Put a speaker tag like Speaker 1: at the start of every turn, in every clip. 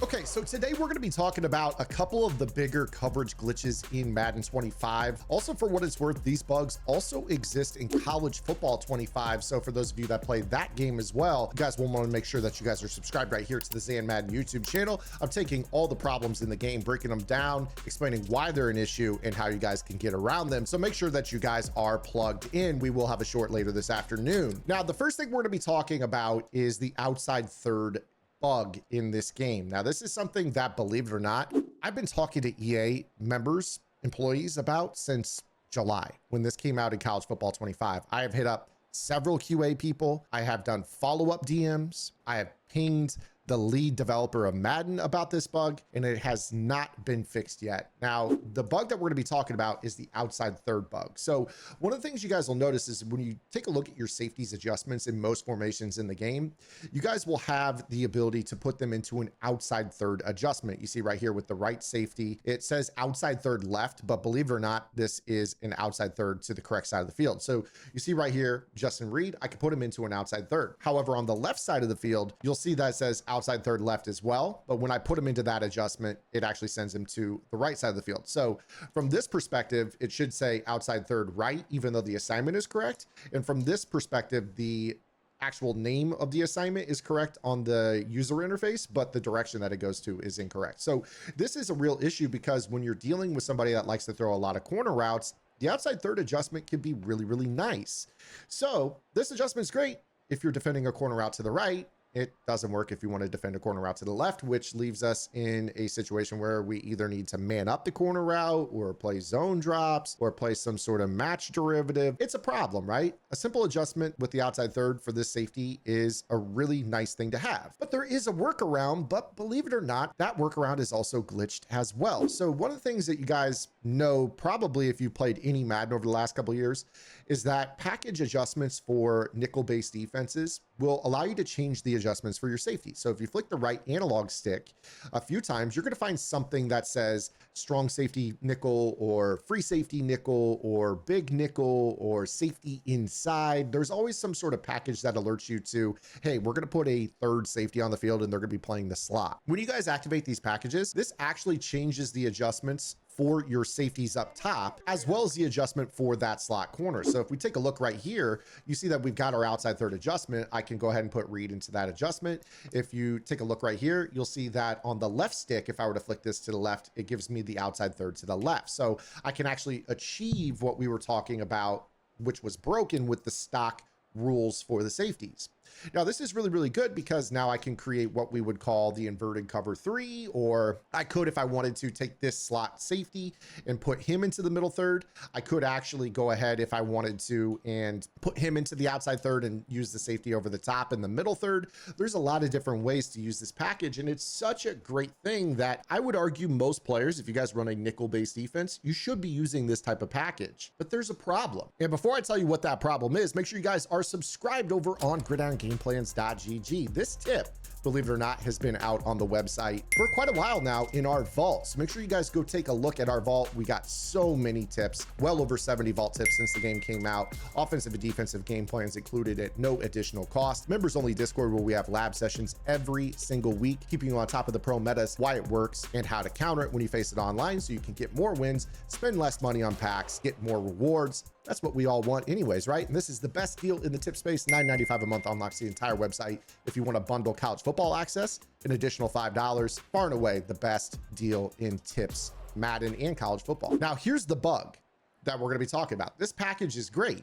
Speaker 1: Okay, so today we're going to be talking about a couple of the bigger coverage glitches in Madden 25. Also, for what it's worth, these bugs also exist in college football 25. So for those of you that play that game as well, you guys will want to make sure that you guys are subscribed right here to the Zan Madden YouTube channel. I'm taking all the problems in the game, breaking them down, explaining why they're an issue and how you guys can get around them. So make sure that you guys are plugged in. We will have a short later this afternoon. Now, the first thing we're going to be talking about is the outside third bug in this game. Now, this is something that, believe it or not, I've been talking to EA members, employees about since July when this came out in college football 25. I have hit up several QA people. I have done follow-up DMs. I have pinged the lead developer of Madden about this bug, and it has not been fixed yet. Now, the bug that we're going to be talking about is the outside third bug. So one of the things you guys will notice is when you take a look at your safeties adjustments in most formations in the game, you guys will have the ability to put them into an outside third adjustment. You see right here with the right safety, it says outside third left, but believe it or not, this is an outside third to the correct side of the field. So you see right here, Justin Reed, I can put him into an outside third. However, on the left side of the field, you'll see that it says outside third left as well. But when I put him into that adjustment, it actually sends him to the right side of the field. So from this perspective, it should say outside third right, even though the assignment is correct. And from this perspective, the actual name of the assignment is correct on the user interface, but the direction that it goes to is incorrect. So this is a real issue because when you're dealing with somebody that likes to throw a lot of corner routes, the outside third adjustment can be really, really nice. So this adjustment is great if you're defending a corner route to the right. It doesn't work if you want to defend a corner route to the left, which leaves us in a situation where we either need to man up the corner route or play zone drops or play some sort of match derivative. It's a problem, right? A simple adjustment with the outside third for this safety is a really nice thing to have. But there is a workaround, but believe it or not, that workaround is also glitched as well. So one of the things that you guys know, probably if you played any Madden over the last couple of years, is that package adjustments for nickel-based defenses will allow you to change the adjustments for your safety. So if you flick the right analog stick a few times, you're going to find something that says strong safety nickel or free safety nickel or big nickel or safety inside. There's always some sort of package that alerts you to, hey, we're going to put a third safety on the field and they're going to be playing the slot. When you guys activate these packages, this actually changes the adjustments for your safeties up top, as well as the adjustment for that slot corner. So if we take a look right here, you see that we've got our outside third adjustment. I can go ahead and put Reed into that adjustment. If you take a look right here, you'll see that on the left stick, if I were to flick this to the left, it gives me the outside third to the left. So I can actually achieve what we were talking about, which was broken with the stock rules for the safeties. Now, this is really, really good because now I can create what we would call the inverted cover three, or I could, if I wanted to, take this slot safety and put him into the middle third. I could actually go ahead if I wanted to and put him into the outside third and use the safety over the top in the middle third. There's a lot of different ways to use this package, and it's such a great thing that I would argue most players, if you guys run a nickel-based defense, you should be using this type of package. But there's a problem. And before I tell you what that problem is, make sure you guys are subscribed over on GridironGamePlans.gg. This tip, believe it or not, has been out on the website for quite a while now in our vault. So make sure you guys go take a look at our vault. We got so many tips, well over 70 vault tips since the game came out. Offensive and defensive game plans included at no additional cost. Members only Discord where we have lab sessions every single week, keeping you on top of the pro metas, why it works, and how to counter it when you face it online so you can get more wins, spend less money on packs, get more rewards. That's what we all want anyways, right? And this is the best deal in the tip space. $9.95 a month unlocks the entire website. If you want to bundle college football access, an additional $5, far and away the best deal in tips, Madden and college football. Now, here's the bug that we're going to be talking about. This package is great,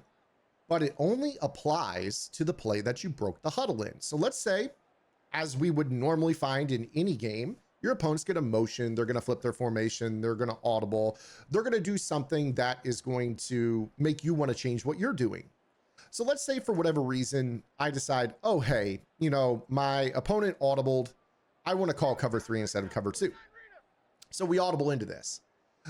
Speaker 1: but it only applies to the play that you broke the huddle in. So let's say, as we would normally find in any game, your opponent's going to motion, they're going to flip their formation, they're going to audible, they're going to do something that is going to make you want to change what you're doing. So let's say for whatever reason, I decide, oh, hey, you know, my opponent audibled, I want to call cover three instead of cover two. So we audible into this.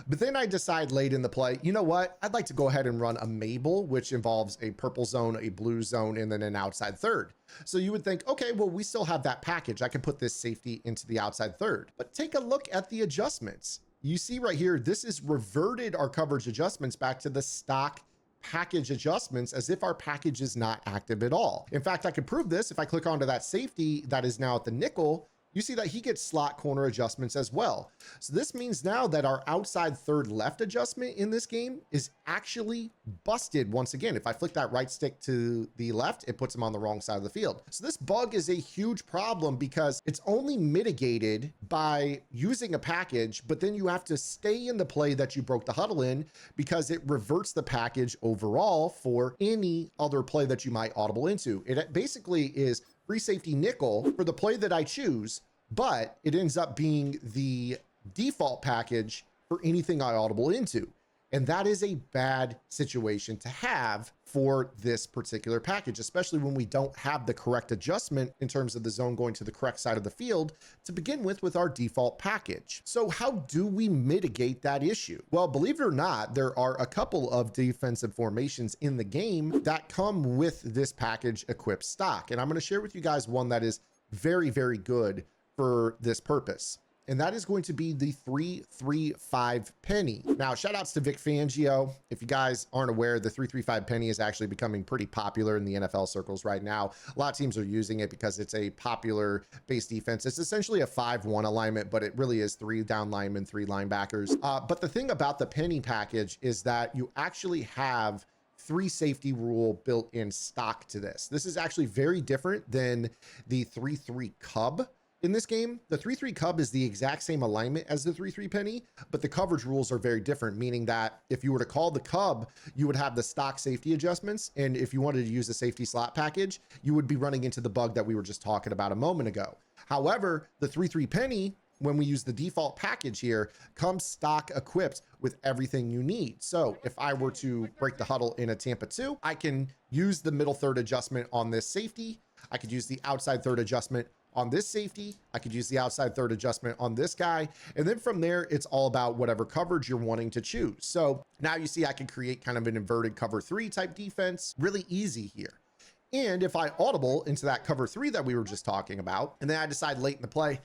Speaker 1: But then I decide late in the play, you know what? I'd like to go ahead and run a Mabel, which involves a purple zone, a blue zone, and then an outside third. So you would think, okay, well, we still have that package. I can put this safety into the outside third. But take a look at the adjustments. You see right here, this is reverted our coverage adjustments back to the stock package adjustments as if our package is not active at all. In fact, I could prove this if I click onto that safety that is now at the nickel. you see that he gets slot corner adjustments as well. So this means now that our outside third left adjustment in this game is actually busted once again. If I flick that right stick to the left, it puts him on the wrong side of the field. So this bug is a huge problem because it's only mitigated by using a package, but then you have to stay in the play that you broke the huddle in because it reverts the package overall for any other play that you might audible into. It basically is free safety nickel for the play that I choose, but it ends up being the default package for anything I audible into. And that is a bad situation to have for this particular package, especially when we don't have the correct adjustment in terms of the zone going to the correct side of the field to begin with our default package. So how do we mitigate that issue? Well, believe it or not, there are a couple of defensive formations in the game that come with this package equipped stock. And I'm going to share with you guys one that is very, very good for this purpose. And that is going to be the 3-3-5 penny. Now, shout outs to Vic Fangio. If you guys aren't aware, the 3-3-5 penny is actually becoming pretty popular in the NFL circles right now. A lot of teams are using it because it's a popular base defense. It's essentially a 5-1 alignment, but it really is 3 down linemen, 3 linebackers. But the thing about the penny package is that you actually have 3 safety rule built in stock to this. This is actually very different than the 3-3 cub. In this game, the 3-3 cub is the exact same alignment as the 3-3 penny, but the coverage rules are very different, meaning that if you were to call the cub, you would have the stock safety adjustments. And if you wanted to use the safety slot package, you would be running into the bug that we were just talking about a moment ago. However, the 3-3 penny, when we use the default package here, comes stock equipped with everything you need. So if I were to break the huddle in a Tampa 2, I can use the middle third adjustment on this safety. I could use the outside third adjustment on this safety. I could use the outside third adjustment on this guy. And then from there, it's all about whatever coverage you're wanting to choose. So now you see I can create kind of an inverted cover 3 type defense. Really easy here. And if I audible into that cover 3 that we were just talking about, and then I decide late in the play,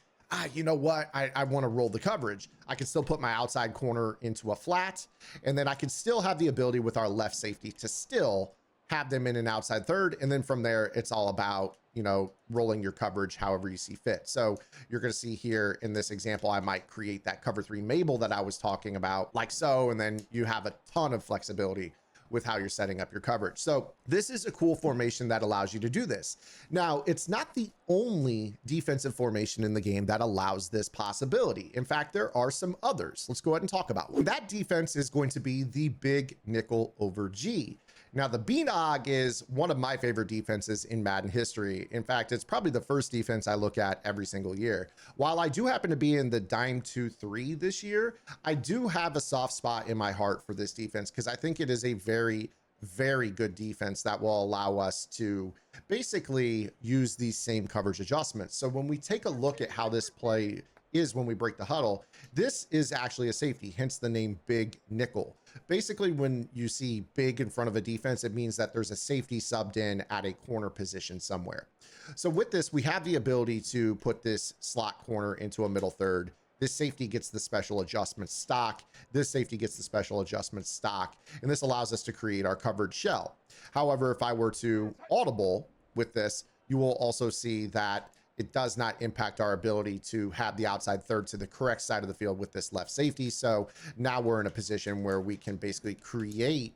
Speaker 1: you know what? I want to roll the coverage. I can still put my outside corner into a flat, and then I can still have the ability with our left safety to still have them in an outside third. And then from there, it's all about, you know, rolling your coverage however you see fit. So you're going to see here in this example, I might create that cover 3 Mabel that I was talking about like so, and then you have a ton of flexibility with how you're setting up your coverage. So this is a cool formation that allows you to do this. Now, it's not the only defensive formation in the game that allows this possibility. In fact, there are some others. Let's go ahead and talk about one. That defense is going to be the big nickel over G. Now, the B-Nog is one of my favorite defenses in Madden history. In fact, it's probably the first defense I look at every single year. While I do happen to be in the Dime 2-3 this year, I do have a soft spot in my heart for this defense because I think it is a very, very good defense that will allow us to basically use these same coverage adjustments. So when we take a look at how this play is when we break the huddle, this is actually a safety, hence the name Big Nickel. Basically, when you see big in front of a defense, it means that there's a safety subbed in at a corner position somewhere. So with this, we have the ability to put this slot corner into a middle third. This safety gets the special adjustment stock. This safety gets the special adjustment stock. And this allows us to create our covered shell. However, if I were to audible with this, you will also see that it does not impact our ability to have the outside third to the correct side of the field with this left safety. So now we're in a position where we can basically create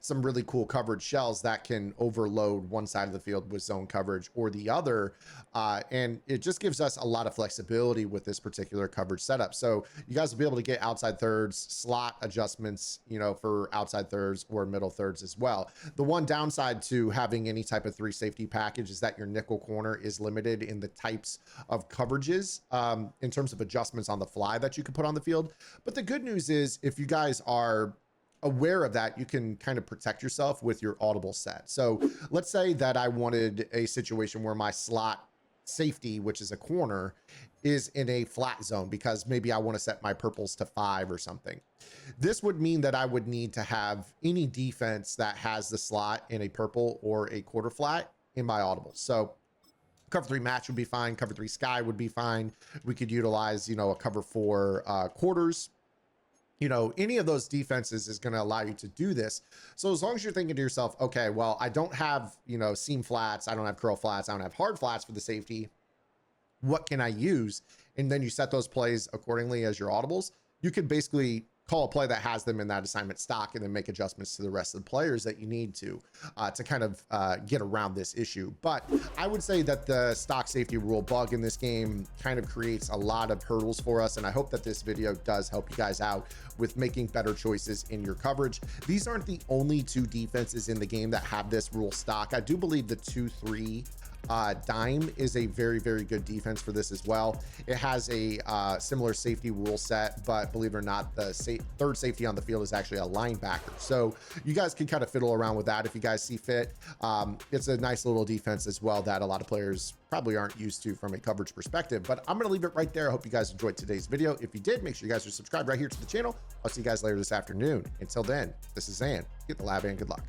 Speaker 1: some really cool coverage shells that can overload one side of the field with zone coverage or the other. And it just gives us a lot of flexibility with this particular coverage setup. So you guys will be able to get outside thirds, slot adjustments, you know, for outside thirds or middle thirds as well. The one downside to having any type of 3 safety package is that your nickel corner is limited in the types of coverages in terms of adjustments on the fly that you can put on the field. But the good news is if you guys are aware of that, you can kind of protect yourself with your audible set. So let's say that I wanted a situation where my slot safety, which is a corner, is in a flat zone because maybe I want to set my purples to 5 or something. This would mean that I would need to have any defense that has the slot in a purple or a quarter flat in my audible. So cover 3 match would be fine. Cover 3 sky would be fine. We could utilize, you know, a cover 4 quarters. You know, any of those defenses is going to allow you to do this. So as long as you're thinking to yourself, okay, well, I don't have, you know, seam flats, I don't have curl flats, I don't have hard flats for the safety. what can I use? And then you set those plays accordingly as your audibles. You could basically call a play that has them in that assignment stock and then make adjustments to the rest of the players that you need to kind of get around this issue. But I would say that the stock safety rule bug in this game kind of creates a lot of hurdles for us. And I hope that this video does help you guys out with making better choices in your coverage. These aren't the only two defenses in the game that have this rule stock. I do believe the 2-3 dime is a very, very good defense for this as well. It has a similar safety rule set, but believe it or not, the third safety on the field is actually a linebacker. So you guys can kind of fiddle around with that if you guys see fit. It's a nice little defense as well that a lot of players probably aren't used to from a coverage perspective. But I'm going to leave it right there. I hope you guys enjoyed today's video. If you did, make sure you guys are subscribed right here to the channel. I'll see you guys later this afternoon. Until then, this is Zan. Get the lab and good luck.